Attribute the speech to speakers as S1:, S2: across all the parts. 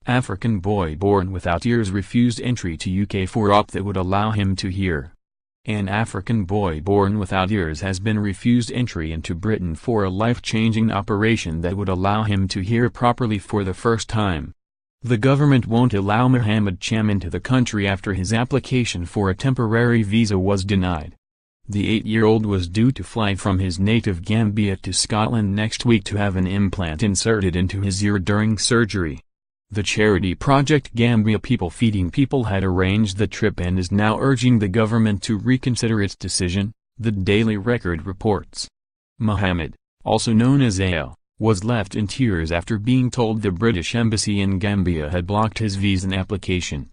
S1: African boy born without ears refused entry to UK for op that would allow him to hear. An African boy born without ears has been refused entry into Britain for a life-changing operation that would allow him to hear properly for the first time. The government won't allow Mohammed Cham into the country after his application for a temporary visa was denied. The 8-year-old was due to fly from his native Gambia to Scotland next week to have an implant inserted into his ear during surgery. The charity Project Gambia People Feeding People had arranged the trip and is now urging the government to reconsider its decision, the Daily Record reports. Mohammed, also known as AL, was left in tears after being told the British Embassy in Gambia had blocked his visa application.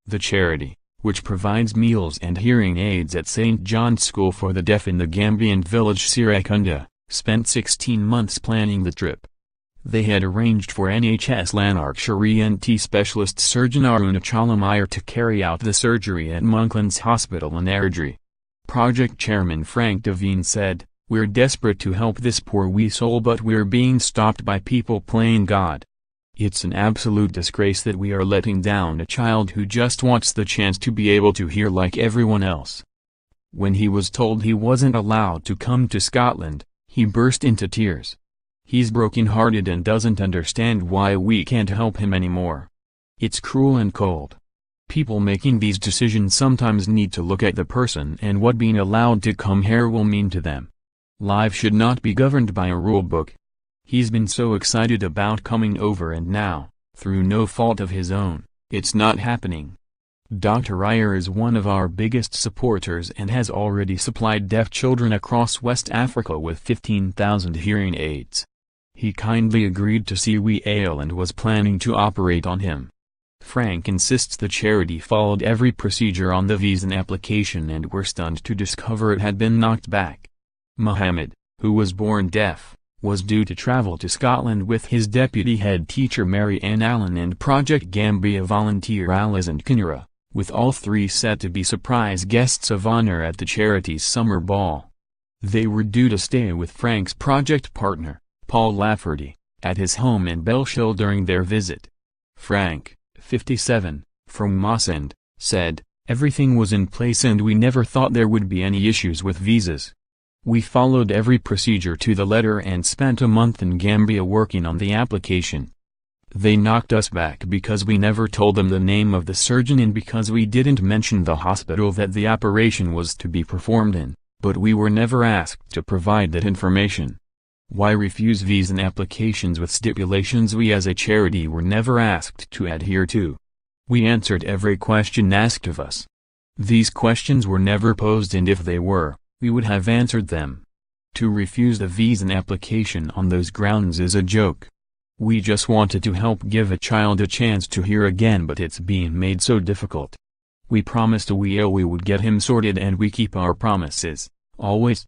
S1: The charity, which provides meals and hearing aids at St. John's School for the Deaf in the Gambian village Sirakunda, spent 16 months planning the trip. They had arranged for NHS Lanarkshire ENT specialist surgeon Aruna Chalamayar to carry out the surgery at Monklands Hospital in Airdrie. Project chairman Frank Devine said, "We're desperate to help this poor wee soul, but we're being stopped by people playing God. It's an absolute disgrace that we are letting down a child who just wants the chance to be able to hear like everyone else." When he was told he wasn't allowed to come to Scotland, he burst into tears. He's broken-hearted and doesn't understand why we can't help him anymore. It's cruel and cold. People making these decisions sometimes need to look at the person and what being allowed to come here will mean to them. Life should not be governed by a rule book. He's been so excited about coming over and now, through no fault of his own, it's not happening. Dr. Iyer is one of our biggest supporters and has already supplied deaf children across West Africa with 15,000 hearing aids. He kindly agreed to see wee AL and was planning to operate on him. Frank insists the charity followed every procedure on the visa application and were stunned to discover it had been knocked back. Mohammed, who was born deaf, was due to travel to Scotland with his deputy head teacher Mary Ann Allen and Project Gambia volunteer Alison Kinera, with all three set to be surprise guests of honor at the charity's summer ball. They were due to stay with Frank's project partner, Paul Lafferty, at his home in Bellshill during their visit. Frank, 57, from Moss End, said, "Everything was in place and we never thought there would be any issues with visas. We followed every procedure to the letter and spent a month in Gambia working on the application. They knocked us back because we never told them the name of the surgeon and because we didn't mention the hospital that the operation was to be performed in, but we were never asked to provide that information. Why refuse visa applications with stipulations we as a charity were never asked to adhere to? We answered every question asked of us. These questions were never posed, and if they were, we would have answered them. To refuse the visa application on those grounds is a joke. We just wanted to help give a child a chance to hear again, but it's being made so difficult. We promised we would get him sorted and we keep our promises, always."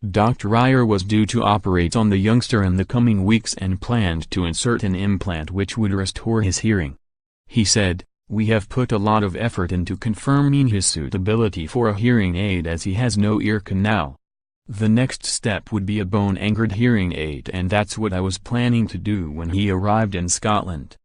S1: Dr. Iyer was due to operate on the youngster in the coming weeks and planned to insert an implant which would restore his hearing. He said, "We have put a lot of effort into confirming his suitability for a hearing aid as he has no ear canal. The next step would be a bone-anchored hearing aid, and that's what I was planning to do when he arrived in Scotland.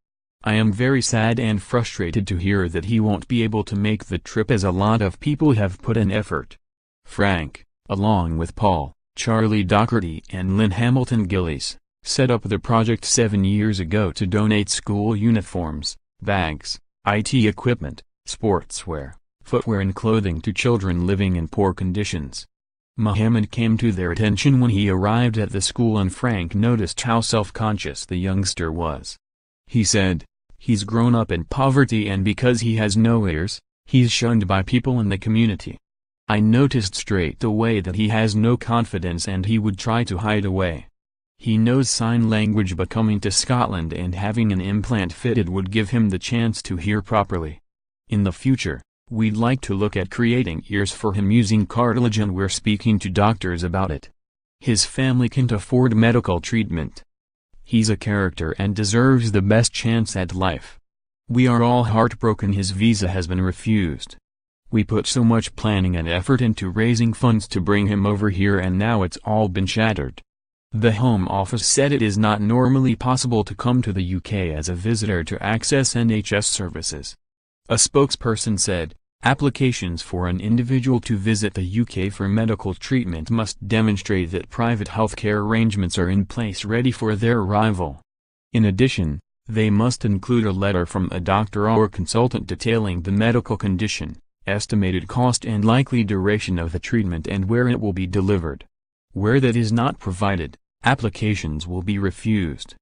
S1: I am very sad and frustrated to hear that he won't be able to make the trip as a lot of people have put in effort." Frank, along with Paul, Charlie Docherty and Lynn Hamilton Gillies, set up the project 7 years ago to donate school uniforms, bags, IT equipment, sportswear, footwear and clothing to children living in poor conditions. Mohammed came to their attention when he arrived at the school and Frank noticed how self-conscious the youngster was. He said, "He's grown up in poverty and because he has no ears, he's shunned by people in the community. I noticed straight away that he has no confidence and he would try to hide away. He knows sign language, but coming to Scotland and having an implant fitted would give him the chance to hear properly. In the future, we'd like to look at creating ears for him using cartilage and we're speaking to doctors about it. His family can't afford medical treatment. He's a character and deserves the best chance at life. We are all heartbroken his visa has been refused. We put so much planning and effort into raising funds to bring him over here and now it's all been shattered." The Home Office said it is not normally possible to come to the UK as a visitor to access NHS services. A spokesperson said, applications for an individual to visit the UK for medical treatment must demonstrate that private healthcare arrangements are in place ready for their arrival. In addition, they must include a letter from a doctor or consultant detailing the medical condition, estimated cost and likely duration of the treatment and where it will be delivered. Where that is not provided, applications will be refused.